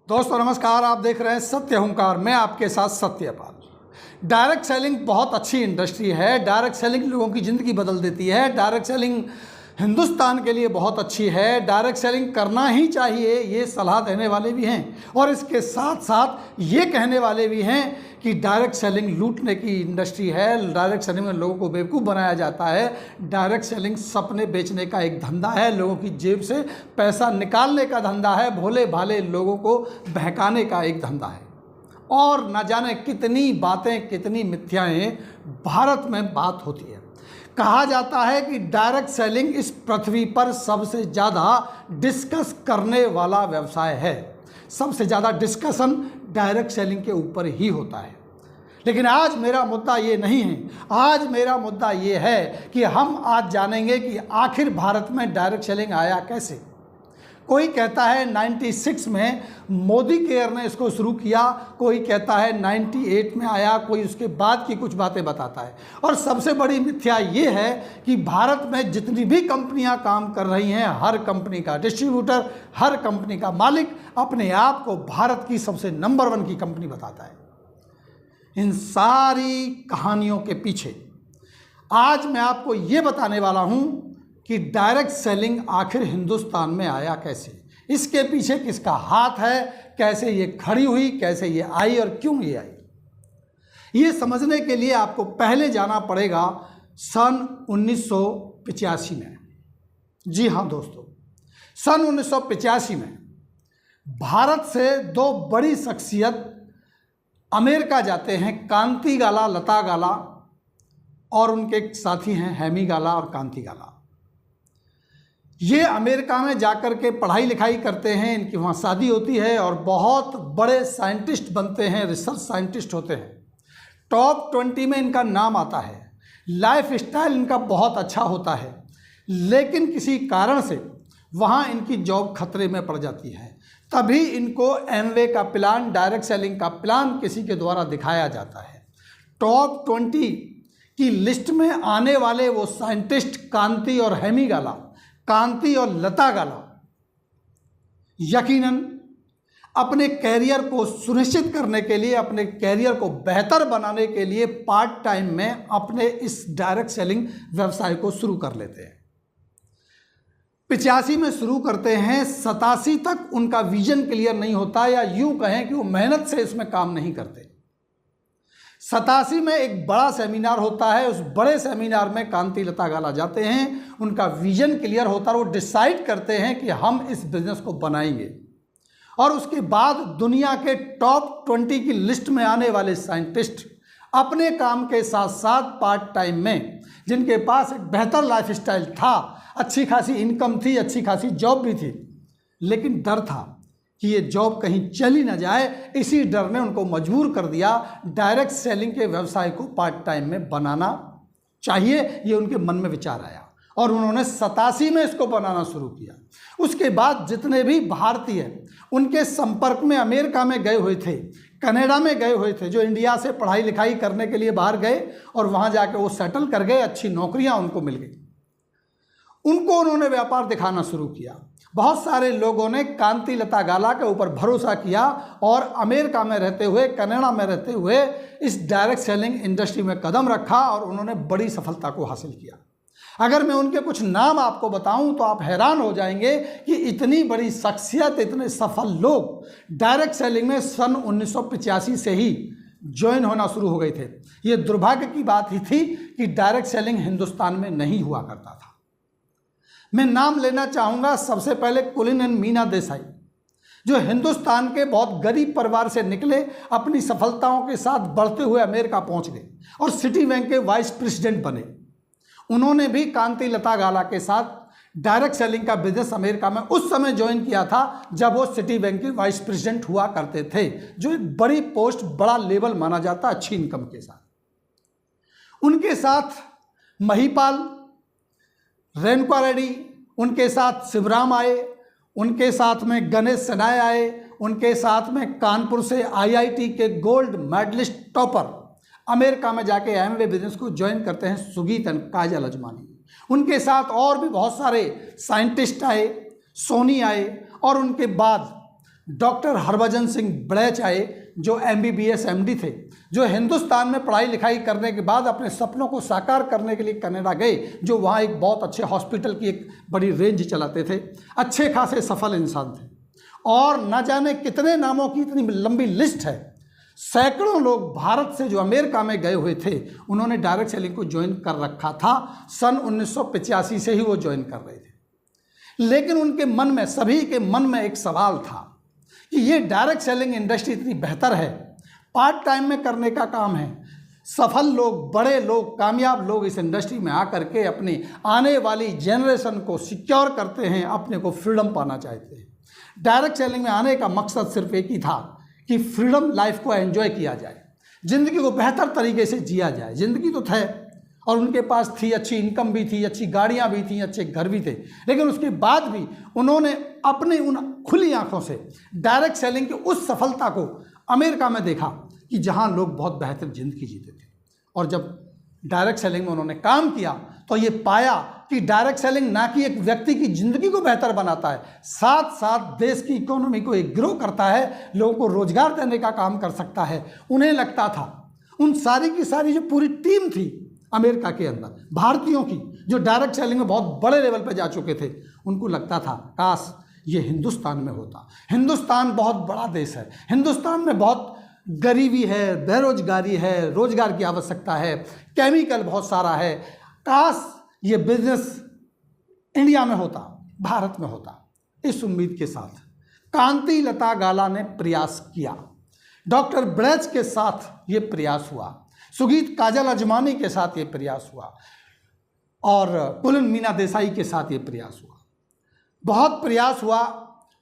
दोस्तों नमस्कार, आप देख रहे हैं सत्य हुंकार। मैं आपके साथ सत्यपाल। डायरेक्ट सेलिंग बहुत अच्छी इंडस्ट्री है। डायरेक्ट सेलिंग लोगों की ज़िंदगी बदल देती है। डायरेक्ट सेलिंग हिंदुस्तान के लिए बहुत अच्छी है। डायरेक्ट सेलिंग करना ही चाहिए, ये सलाह देने वाले भी हैं और इसके साथ साथ ये कहने वाले भी हैं कि डायरेक्ट सेलिंग लूटने की इंडस्ट्री है। डायरेक्ट सेलिंग में लोगों को बेवकूफ़ बनाया जाता है। डायरेक्ट सेलिंग सपने बेचने का एक धंधा है, लोगों की जेब से पैसा निकालने का धंधा है, भोले भाले लोगों को बहकाने का एक धंधा है। और न जाने कितनी बातें, कितनी मिथ्याएं भारत में बात होती है। कहा जाता है कि डायरेक्ट सेलिंग इस पृथ्वी पर सबसे ज़्यादा डिस्कस करने वाला व्यवसाय है। सबसे ज़्यादा डिस्कशन डायरेक्ट सेलिंग के ऊपर ही होता है। लेकिन आज मेरा मुद्दा ये नहीं है। आज मेरा मुद्दा ये है कि हम आज जानेंगे कि आखिर भारत में डायरेक्ट सेलिंग आया कैसे। कोई कहता है 96 में मोदी केयर ने इसको शुरू किया, कोई कहता है 98 में आया, कोई उसके बाद की कुछ बातें बताता है। और सबसे बड़ी मिथ्या ये है कि भारत में जितनी भी कंपनियां काम कर रही हैं, हर कंपनी का डिस्ट्रीब्यूटर, हर कंपनी का मालिक अपने आप को भारत की सबसे नंबर 1 की कंपनी बताता है। इन सारी कहानियों के पीछे आज मैं आपको ये बताने वाला हूँ कि डायरेक्ट सेलिंग आखिर हिंदुस्तान में आया कैसे, इसके पीछे किसका हाथ है, कैसे ये खड़ी हुई, कैसे ये आई और क्यों ये आई। ये समझने के लिए आपको पहले जाना पड़ेगा सन 1985 में। जी हाँ दोस्तों, सन 1985 में भारत से 2 बड़ी शख्सियत अमेरिका जाते हैं, कांति गाला, लता गाला, और उनके साथी हैं हेमी गाला और कांति गाला। ये अमेरिका में जाकर के पढ़ाई लिखाई करते हैं, इनकी वहाँ शादी होती है और बहुत बड़े साइंटिस्ट बनते हैं, रिसर्च साइंटिस्ट होते हैं। टॉप 20 में इनका नाम आता है। लाइफ स्टाइल इनका बहुत अच्छा होता है, लेकिन किसी कारण से वहाँ इनकी जॉब खतरे में पड़ जाती है। तभी इनको एमवे का प्लान, डायरेक्ट सेलिंग का प्लान किसी के द्वारा दिखाया जाता है। टॉप 20 की लिस्ट में आने वाले वो साइंटिस्ट कांति और हेमी गाला, कांति और लता गाला यकीनन अपने कैरियर को सुनिश्चित करने के लिए, अपने कैरियर को बेहतर बनाने के लिए पार्ट टाइम में अपने इस डायरेक्ट सेलिंग व्यवसाय को शुरू कर लेते हैं। 85 में शुरू करते हैं, 87 तक उनका विजन क्लियर नहीं होता, या यूं कहें कि वो मेहनत से इसमें काम नहीं करते। 87 में एक बड़ा सेमिनार होता है। उस बड़े सेमिनार में कांति लता गाला जाते हैं, उनका विजन क्लियर होता है, वो डिसाइड करते हैं कि हम इस बिजनेस को बनाएंगे। और उसके बाद दुनिया के टॉप 20 की लिस्ट में आने वाले साइंटिस्ट अपने काम के साथ साथ पार्ट टाइम में, जिनके पास एक बेहतर लाइफ स्टाइल था, अच्छी खासी इनकम थी, अच्छी खासी जॉब भी थी, लेकिन डर था कि ये जॉब कहीं चली ना जाए, इसी डर ने उनको मजबूर कर दिया डायरेक्ट सेलिंग के व्यवसाय को पार्ट टाइम में बनाना चाहिए। ये उनके मन में विचार आया और उन्होंने 87 में इसको बनाना शुरू किया। उसके बाद जितने भी भारतीय उनके संपर्क में अमेरिका में गए हुए थे, कनाडा में गए हुए थे, जो इंडिया से पढ़ाई लिखाई करने के लिए बाहर गए और वहाँ जाके वो सेटल कर गए, अच्छी नौकरियाँ उनको मिल गई, उनको उन्होंने व्यापार दिखाना शुरू किया। बहुत सारे लोगों ने कांति लता गाला के ऊपर भरोसा किया और अमेरिका में रहते हुए, कनाडा में रहते हुए इस डायरेक्ट सेलिंग इंडस्ट्री में कदम रखा और उन्होंने बड़ी सफलता को हासिल किया। अगर मैं उनके कुछ नाम आपको बताऊं तो आप हैरान हो जाएंगे कि इतनी बड़ी शख्सियत, इतने सफल लोग डायरेक्ट सेलिंग में सन 1985 से ही ज्वाइन होना शुरू हो गए थे। ये दुर्भाग्य की बात ही थी कि डायरेक्ट सेलिंग हिंदुस्तान में नहीं हुआ करता था। मैं नाम लेना चाहूँगा सबसे पहले कुलिन एंड मीना देसाई, जो हिंदुस्तान के बहुत गरीब परिवार से निकले, अपनी सफलताओं के साथ बढ़ते हुए अमेरिका पहुँच गए और सिटी बैंक के वाइस प्रेसिडेंट बने। उन्होंने भी कांति लता गाला के साथ डायरेक्ट सेलिंग का बिजनेस अमेरिका में उस समय ज्वाइन किया था जब वो सिटी बैंक के वाइस प्रेसिडेंट हुआ करते थे, जो एक बड़ी पोस्ट, बड़ा लेवल माना जाता, अच्छी इनकम के साथ। उनके साथ महिपाल, रेणुका रेड्डी, उनके साथ शिवराम आए, उनके साथ में गणेश सेनाय आए, उनके साथ में कानपुर से आईआईटी के गोल्ड मेडलिस्ट टॉपर अमेरिका में जाके एमवे बिजनेस को ज्वाइन करते हैं सुगीत एंड काजल अजमानी। उनके साथ और भी बहुत सारे साइंटिस्ट आए, सोनी आए, और उनके बाद डॉक्टर हरभजन सिंह ब्लैच आए, जो MBBS MD थे, जो हिंदुस्तान में पढ़ाई लिखाई करने के बाद अपने सपनों को साकार करने के लिए कनाडा गए, जो वहाँ एक बहुत अच्छे हॉस्पिटल की एक बड़ी रेंज चलाते थे, अच्छे खासे सफल इंसान थे। और न जाने कितने नामों की इतनी लंबी लिस्ट है। सैकड़ों लोग भारत से जो अमेरिका में गए हुए थे, उन्होंने डायरेक्ट सेलिंग को ज्वाइन कर रखा था। सन 1985 से ही वो ज्वाइन कर रहे थे। लेकिन उनके मन में, सभी के मन में एक सवाल था कि ये डायरेक्ट सेलिंग इंडस्ट्री इतनी बेहतर है, पार्ट टाइम में करने का काम है, सफल लोग, बड़े लोग, कामयाब लोग इस इंडस्ट्री में आकर के अपनी आने वाली जनरेशन को सिक्योर करते हैं, अपने को फ्रीडम पाना चाहते हैं। डायरेक्ट सेलिंग में आने का मकसद सिर्फ एक ही था कि फ्रीडम लाइफ को एंजॉय किया जाए, ज़िंदगी को बेहतर तरीके से जिया जाए। ज़िंदगी तो थे और उनके पास थी, अच्छी इनकम भी थी, अच्छी गाड़ियाँ भी थी, अच्छे घर भी थे, लेकिन उसके बाद भी उन्होंने अपनी उन खुली आंखों से डायरेक्ट सेलिंग की उस सफलता को अमेरिका में देखा कि जहाँ लोग बहुत बेहतर ज़िंदगी जीते थे। और जब डायरेक्ट सेलिंग में उन्होंने काम किया तो ये पाया कि डायरेक्ट सेलिंग ना कि एक व्यक्ति की ज़िंदगी को बेहतर बनाता है, साथ साथ देश की इकोनॉमी को एक ग्रो करता है, लोगों को रोजगार देने का काम कर सकता है। उन्हें लगता था, उन सारी की सारी जो पूरी टीम थी अमेरिका के अंदर भारतीयों की, जो डायरेक्ट सेलिंग में बहुत बड़े लेवल पर जा चुके थे, उनको लगता था काश ये हिंदुस्तान में होता। हिंदुस्तान बहुत बड़ा देश है, हिंदुस्तान में बहुत गरीबी है, बेरोजगारी है, रोजगार की आवश्यकता है, केमिकल बहुत सारा है, काश ये बिजनेस इंडिया में होता, भारत में होता। इस उम्मीद के साथ कांति लता गाला ने प्रयास किया, डॉक्टर ब्लैच के साथ ये प्रयास हुआ, सुगीत काजल अजमानी के साथ ये प्रयास हुआ और पुलन मीना देसाई के साथ ये प्रयास हुआ। बहुत प्रयास हुआ।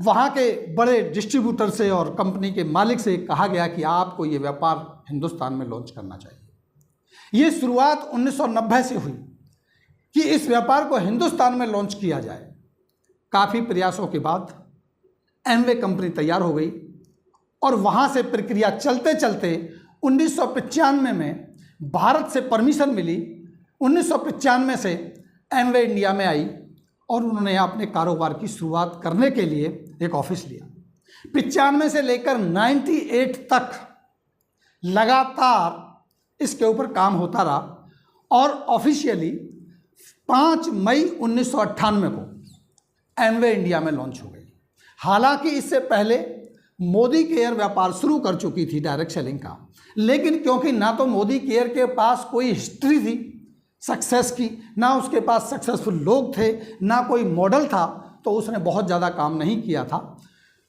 वहाँ के बड़े डिस्ट्रीब्यूटर से और कंपनी के मालिक से कहा गया कि आपको ये व्यापार हिंदुस्तान में लॉन्च करना चाहिए। ये शुरुआत 1990 से हुई कि इस व्यापार को हिंदुस्तान में लॉन्च किया जाए। काफ़ी प्रयासों के बाद एमवे कंपनी तैयार हो गई और वहाँ से प्रक्रिया चलते चलते 1995 में भारत से परमिशन मिली। 1995 से एमवे इंडिया में आई और उन्होंने यहाँ अपने कारोबार की शुरुआत करने के लिए एक ऑफिस लिया। 95 से लेकर 98 तक लगातार इसके ऊपर काम होता रहा और ऑफिशियली 5 मई 1998 को एमवे इंडिया में लॉन्च हो गई। हालांकि इससे पहले मोदी केयर व्यापार शुरू कर चुकी थी डायरेक्ट सेलिंग का, लेकिन क्योंकि ना तो मोदी केयर के पास कोई हिस्ट्री थी सक्सेस की, ना उसके पास सक्सेसफुल लोग थे, ना कोई मॉडल था, तो उसने बहुत ज़्यादा काम नहीं किया था।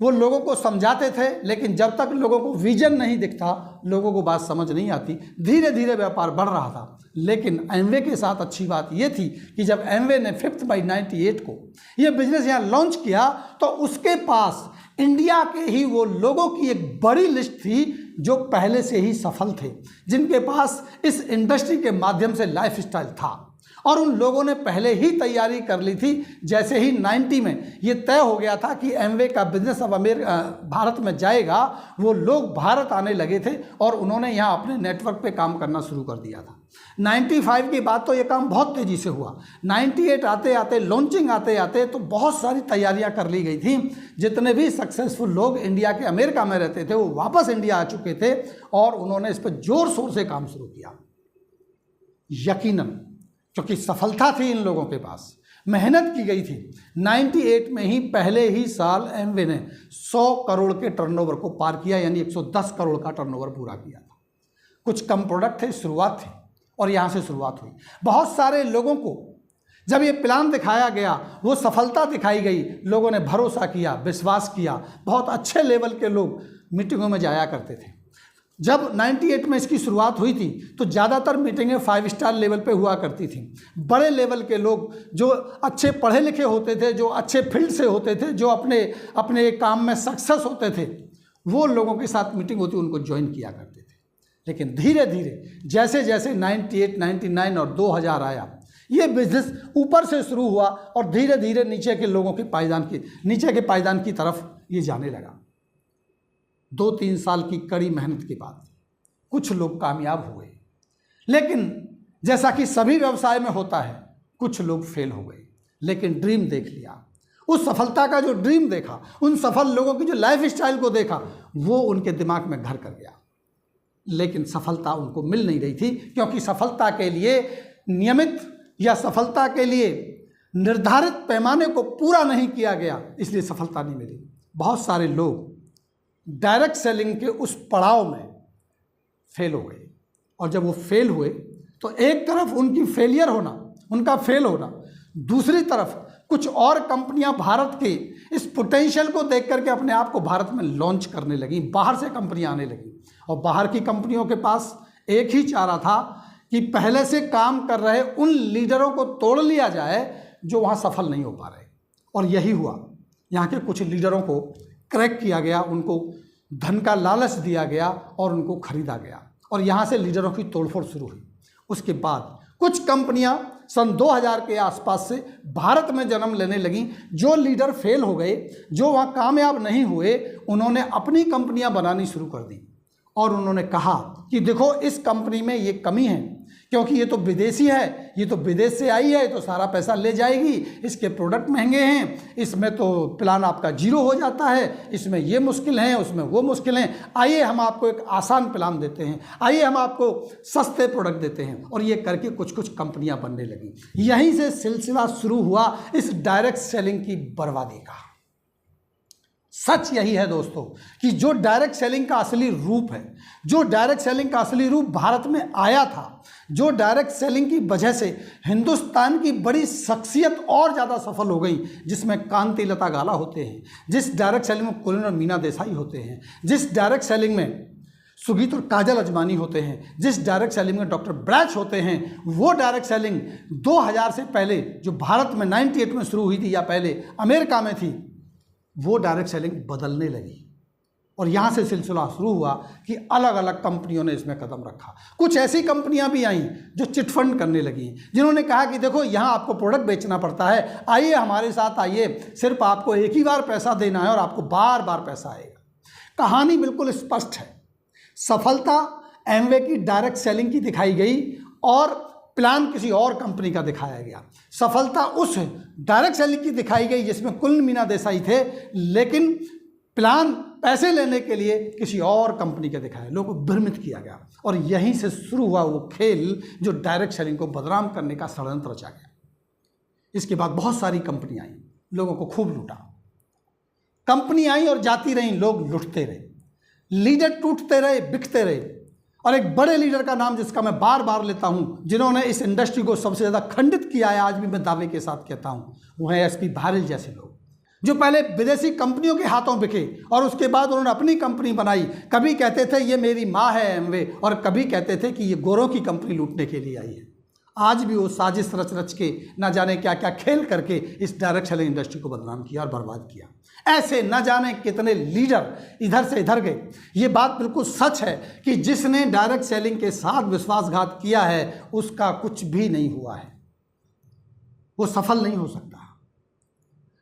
वो लोगों को समझाते थे, लेकिन जब तक लोगों को विजन नहीं दिखता, लोगों को बात समझ नहीं आती। धीरे धीरे व्यापार बढ़ रहा था। लेकिन एमवे के साथ अच्छी बात ये थी कि जब एमवे ने 5 मई 98 को ये बिजनेस यहाँ लॉन्च किया, तो उसके पास इंडिया के ही वो लोगों की एक बड़ी लिस्ट थी जो पहले से ही सफल थे, जिनके पास इस इंडस्ट्री के माध्यम से लाइफस्टाइल था और उन लोगों ने पहले ही तैयारी कर ली थी। जैसे ही 90 में ये तय हो गया था कि एमवे का बिजनेस अब भारत में जाएगा, वो लोग भारत आने लगे थे और उन्होंने यहाँ अपने नेटवर्क पे काम करना शुरू कर दिया था। 95 के बाद तो ये काम बहुत तेज़ी से हुआ। 98 आते आते, लॉन्चिंग आते आते तो बहुत सारी तैयारियां कर ली गई थी। जितने भी सक्सेसफुल लोग इंडिया के अमेरिका में रहते थे, वो वापस इंडिया आ चुके थे और उन्होंने इस पर जोर शोर से काम शुरू किया। यकीनन क्योंकि सफलता थी इन लोगों के पास, मेहनत की गई थी। 98 में ही पहले ही साल एमवे ने 100 करोड़ के टर्नओवर को पार किया, यानी 110 करोड़ का टर्नओवर पूरा किया था। कुछ कम प्रोडक्ट थे, शुरुआत थी और यहाँ से शुरुआत हुई। बहुत सारे लोगों को जब ये प्लान दिखाया गया, वो सफलता दिखाई गई, लोगों ने भरोसा किया, विश्वास किया। बहुत अच्छे लेवल के लोग मीटिंगों में जाया करते थे। जब 98 में इसकी शुरुआत हुई थी तो ज़्यादातर मीटिंगें 5 स्टार लेवल पे हुआ करती थी। बड़े लेवल के लोग जो अच्छे पढ़े लिखे होते थे, जो अच्छे फील्ड से होते थे, जो अपने काम में सक्सेस होते थे, वो लोगों के साथ मीटिंग होती, उनको ज्वाइन किया करते थे। लेकिन धीरे धीरे जैसे जैसे 98, 99 और 2000 आया, ये बिजनेस ऊपर से शुरू हुआ और धीरे धीरे नीचे के लोगों के पायदान की तरफ ये जाने लगा। 2-3 साल की कड़ी मेहनत के बाद कुछ लोग कामयाब हुए, लेकिन जैसा कि सभी व्यवसाय में होता है, कुछ लोग फेल हो गए। लेकिन ड्रीम देख लिया, उस सफलता का जो ड्रीम देखा, उन सफल लोगों की जो लाइफ स्टाइल को देखा, वो उनके दिमाग में घर कर गया। लेकिन सफलता उनको मिल नहीं रही थी, क्योंकि सफलता के लिए नियमित या सफलता के लिए निर्धारित पैमाने को पूरा नहीं किया गया, इसलिए सफलता नहीं मिली। बहुत सारे लोग डायरेक्ट सेलिंग के उस पड़ाव में फेल हो गए, और जब वो फेल हुए तो एक तरफ उनकी फेलियर होना, उनका फेल होना, दूसरी तरफ कुछ और कंपनियां भारत के इस पोटेंशियल को देख करके अपने आप को भारत में लॉन्च करने लगी, बाहर से कंपनियां आने लगी। और बाहर की कंपनियों के पास एक ही चारा था कि पहले से काम कर रहे उन लीडरों को तोड़ लिया जाए जो वहाँ सफल नहीं हो पा रहे। और यही हुआ, यहाँ के कुछ लीडरों को क्रैक किया गया, उनको धन का लालच दिया गया और उनको खरीदा गया, और यहाँ से लीडरों की तोड़फोड़ शुरू हुई। उसके बाद कुछ कंपनियां सन 2000 के आसपास से भारत में जन्म लेने लगीं। जो लीडर फेल हो गए, जो वहाँ कामयाब नहीं हुए, उन्होंने अपनी कंपनियां बनानी शुरू कर दी, और उन्होंने कहा कि देखो इस कंपनी में ये कमी है, क्योंकि ये तो विदेशी है, ये तो विदेश से आई है, तो सारा पैसा ले जाएगी, इसके प्रोडक्ट महंगे हैं, इसमें तो प्लान आपका जीरो हो जाता है, इसमें ये मुश्किल है, उसमें वो मुश्किल है, आइए हम आपको एक आसान प्लान देते हैं, आइए हम आपको सस्ते प्रोडक्ट देते हैं। और ये करके कुछ कुछ कंपनियां बनने लगी। यहीं से सिलसिला शुरू हुआ इस डायरेक्ट सेलिंग की बर्बादी का। सच यही है दोस्तों कि जो डायरेक्ट सेलिंग का असली रूप है, जो डायरेक्ट सेलिंग का असली रूप भारत में आया था, जो डायरेक्ट सेलिंग की वजह से हिंदुस्तान की बड़ी शख्सियत और ज़्यादा सफल हो गई, जिसमें कांति लता गाला होते हैं, जिस डायरेक्ट सेलिंग में कुलीन और मीना देसाई होते हैं, जिस डायरेक्ट सेलिंग में सुगीत और काजल अजमानी होते हैं, जिस डायरेक्ट सेलिंग में डॉक्टर ब्रैच होते हैं, वो डायरेक्ट सेलिंग 2000 से पहले जो भारत में 98 में शुरू हुई थी या पहले अमेरिका में थी, वो डायरेक्ट सेलिंग बदलने लगी। और यहाँ से सिलसिला शुरू हुआ कि अलग अलग कंपनियों ने इसमें कदम रखा। कुछ ऐसी कंपनियां भी आईं जो चिटफंड करने लगी, जिन्होंने कहा कि देखो यहाँ आपको प्रोडक्ट बेचना पड़ता है, आइए हमारे साथ आइए, सिर्फ आपको एक ही बार पैसा देना है और आपको बार बार पैसा आएगा। कहानी बिल्कुल स्पष्ट है। सफलता एमवे की डायरेक्ट सेलिंग की दिखाई गई और प्लान किसी और कंपनी का दिखाया गया। सफलता उस डायरेक्ट सेलिंग की दिखाई गई जिसमें कुल मीना देसाई थे, लेकिन प्लान पैसे लेने के लिए किसी और कंपनी का दिखाया, लोगों को भ्रमित किया गया। और यहीं से शुरू हुआ वो खेल जो डायरेक्ट सेलिंग को बदनाम करने का षड्यंत्र रचा गया। इसके बाद बहुत सारी कंपनियां आई, लोगों को खूब लूटा। कंपनी आई और जाती रहीं, लोग लुटते रहे, लीडर टूटते रहे, बिकते रहे। और एक बड़े लीडर का नाम जिसका मैं बार बार लेता हूं, जिन्होंने इस इंडस्ट्री को सबसे ज़्यादा खंडित किया है, आज भी मैं दावे के साथ कहता हूं, वो है एसपी भारल जैसे लोग, जो पहले विदेशी कंपनियों के हाथों बिके और उसके बाद उन्होंने अपनी कंपनी बनाई। कभी कहते थे ये मेरी माँ है एमवे, और कभी कहते थे कि ये गोरों की कंपनी लूटने के लिए आई है। आज भी वो साजिश रच रच के ना जाने क्या क्या खेल करके इस डायरेक्ट सेलिंग इंडस्ट्री को बदनाम किया और बर्बाद किया। ऐसे न जाने कितने लीडर इधर से इधर गए। ये बात बिल्कुल सच है कि जिसने डायरेक्ट सेलिंग के साथ विश्वासघात किया है उसका कुछ भी नहीं हुआ है, वो सफल नहीं हो सकता।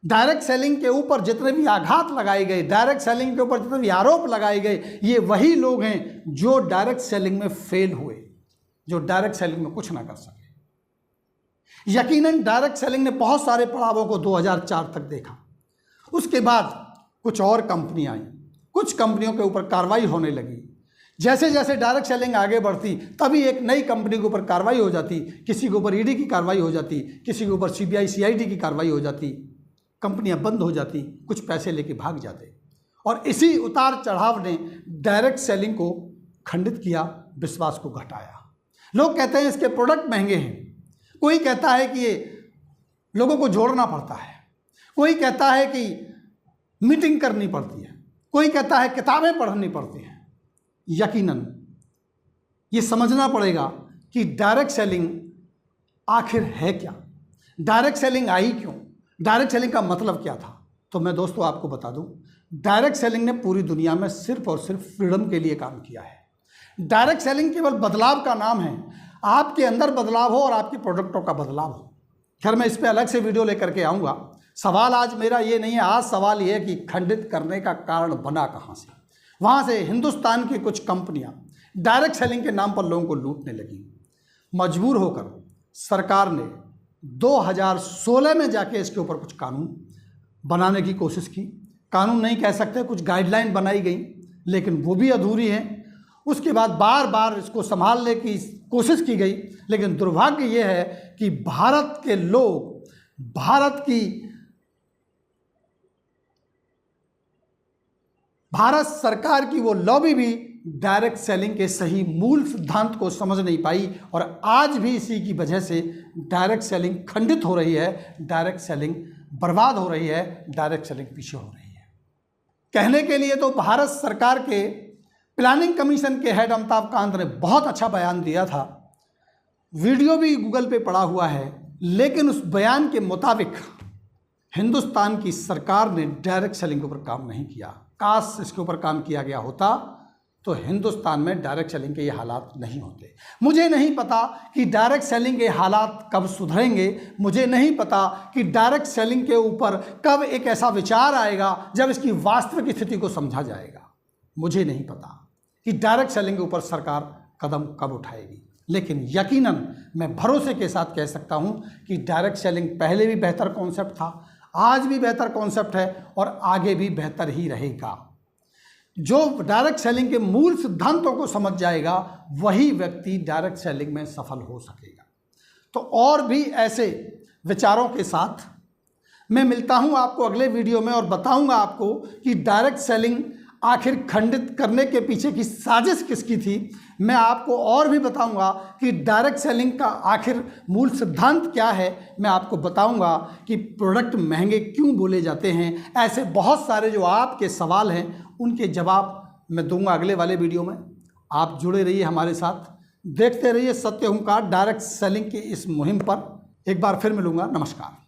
डायरेक्ट सेलिंग के ऊपर जितने भी आघात लगाए गए, डायरेक्ट सेलिंग के ऊपर जितने भी आरोप लगाए गए, ये वही लोग हैं जो डायरेक्ट सेलिंग में फेल हुए, जो डायरेक्ट सेलिंग में कुछ ना कर सके। यकीनन डायरेक्ट सेलिंग ने बहुत सारे पड़ावों को 2004 तक देखा। उसके बाद कुछ और कंपनियां आई, कुछ कंपनियों के ऊपर कार्रवाई होने लगी। जैसे जैसे डायरेक्ट सेलिंग आगे बढ़ती, तभी एक नई कंपनी के ऊपर कार्रवाई हो जाती, किसी के ऊपर ईडी की कार्रवाई हो जाती, किसी के ऊपर सीबीआई सीआईडी की कार्रवाई हो जाती, कंपनियां बंद हो जाती, कुछ पैसे लेके भाग जाते। और इसी उतार चढ़ाव ने डायरेक्ट सेलिंग को खंडित किया, विश्वास को घटाया। लोग कहते हैं इसके प्रोडक्ट महंगे हैं, कोई कहता है कि ये लोगों को जोड़ना पड़ता है, कोई कहता है कि मीटिंग करनी पड़ती है, कोई कहता है किताबें पढ़नी पड़ती हैं। यकीनन ये समझना पड़ेगा कि डायरेक्ट सेलिंग आखिर है क्या, डायरेक्ट सेलिंग आई क्यों, डायरेक्ट सेलिंग का मतलब क्या था। तो मैं दोस्तों आपको बता दूं, डायरेक्ट सेलिंग ने पूरी दुनिया में सिर्फ और सिर्फ फ्रीडम के लिए काम किया है। डायरेक्ट सेलिंग केवल बदलाव का नाम है, आपके अंदर बदलाव हो और आपकी प्रोडक्टों का बदलाव हो। खैर मैं इस पर अलग से वीडियो लेकर के आऊँगा। सवाल आज मेरा ये नहीं है, आज सवाल ये है कि खंडित करने का कारण बना कहाँ से। वहाँ से हिंदुस्तान की कुछ कंपनियाँ डायरेक्ट सेलिंग के नाम पर लोगों को लूटने लगी। मजबूर होकर सरकार ने 2016 में जाके इसके ऊपर कुछ कानून बनाने की कोशिश की। कानून नहीं कह सकते, कुछ गाइडलाइन बनाई गई, लेकिन वो भी अधूरी हैं। उसके बाद बार बार इसको संभालने की कोशिश की गई, लेकिन दुर्भाग्य ये है कि भारत के लोग, भारत सरकार की वो लॉबी भी डायरेक्ट सेलिंग के सही मूल सिद्धांत को समझ नहीं पाई, और आज भी इसी की वजह से डायरेक्ट सेलिंग खंडित हो रही है, डायरेक्ट सेलिंग बर्बाद हो रही है, डायरेक्ट सेलिंग पीछे हो रही है। कहने के लिए तो भारत सरकार के प्लानिंग कमीशन के हेड अमिताभ कांत ने बहुत अच्छा बयान दिया था, वीडियो भी गूगल पे पड़ा हुआ है, लेकिन उस बयान के मुताबिक हिंदुस्तान की सरकार ने डायरेक्ट सेलिंग के ऊपर काम नहीं किया। काश इसके ऊपर काम किया गया होता तो हिंदुस्तान में डायरेक्ट सेलिंग के ये हालात नहीं होते। मुझे नहीं पता कि डायरेक्ट सेलिंग के हालात कब सुधरेंगे, मुझे नहीं पता कि डायरेक्ट सेलिंग के ऊपर कब एक ऐसा विचार आएगा जब इसकी वास्तविक स्थिति को समझा जाएगा। मुझे नहीं पता कि डायरेक्ट सेलिंग के ऊपर सरकार कदम कब उठाएगी, लेकिन यकीनन मैं भरोसे के साथ कह सकता हूं कि डायरेक्ट सेलिंग पहले भी बेहतर कॉन्सेप्ट था, आज भी बेहतर कॉन्सेप्ट है और आगे भी बेहतर ही रहेगा। जो डायरेक्ट सेलिंग के मूल सिद्धांतों को समझ जाएगा वही व्यक्ति डायरेक्ट सेलिंग में सफल हो सकेगा। तो और भी ऐसे विचारों के साथ मैं मिलता हूं आपको अगले वीडियो में और बताऊंगा आपको कि डायरेक्ट सेलिंग आखिर खंडित करने के पीछे की साजिश किसकी थी। मैं आपको और भी बताऊंगा कि डायरेक्ट सेलिंग का आखिर मूल सिद्धांत क्या है। मैं आपको बताऊंगा कि प्रोडक्ट महंगे क्यों बोले जाते हैं। ऐसे बहुत सारे जो आपके सवाल हैं उनके जवाब मैं दूंगा अगले वाले वीडियो में। आप जुड़े रहिए हमारे साथ, देखते रहिए सत्य हुंकार डायरेक्ट सेलिंग की इस मुहिम पर। एक बार फिर मिलूंगा, नमस्कार।